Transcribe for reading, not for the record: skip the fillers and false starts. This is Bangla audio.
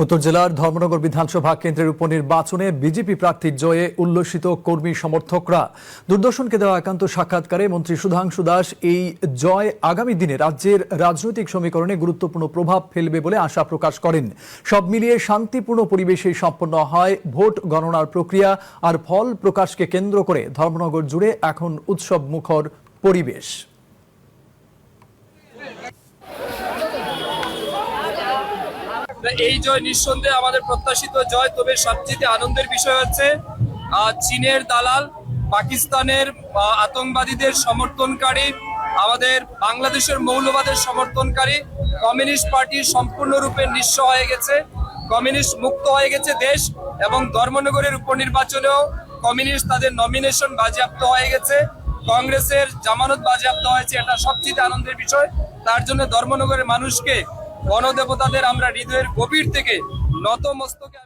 উত্তর জেলার ধর্মনগর বিধানসভা কেন্দ্রের উপনির্বাচনে বিজেপি প্রার্থীর জয়ে উল্লসিত কর্মী সমর্থকরা। দূরদর্শনকে দেওয়া একান্ত সাক্ষাৎকারে মন্ত্রী সুধাংশু দাস এই জয় আগামী দিনে রাজ্যের রাজনৈতিক সমীকরণে গুরুত্বপূর্ণ প্রভাব ফেলবে বলে আশা প্রকাশ করেন। সব মিলিয়ে শান্তিপূর্ণ পরিবেশে সম্পন্ন হয় ভোট গণনার প্রক্রিয়া, আর ফল প্রকাশকে কেন্দ্র করে ধর্মনগর জুড়ে এখন উৎসব মুখর পরিবেশ। এই জয় নিঃসন্দেহে আমাদের প্রত্যাশিত জয়। তবে সবচেয়ে আনন্দের বিষয় হচ্ছে চীনের দালাল, পাকিস্তানের আতঙ্কবাদীদের সমর্থনকারী, আমাদের বাংলাদেশের মৌলবাদের সমর্থনকারী কমিউনিস্ট পার্টি সম্পূর্ণরূপে নিঃস্ব হয়ে গেছে, কমিউনিস্ট মুক্ত হয়ে গেছে দেশ। এবং ধর্মনগরের উপনির্বাচনেও কমিউনিস্ট তাদের নমিনেশন বাজেয়াপ্ত হয়ে গেছে, কংগ্রেসের জামানত বাজেয়াপ্ত হয়েছে। এটা সবচেয়ে আনন্দের বিষয়। তার জন্য ধর্মনগরের মানুষকে, গণদেবতাদের আমরা হৃদয়ের গভীর থেকে নতমস্তকে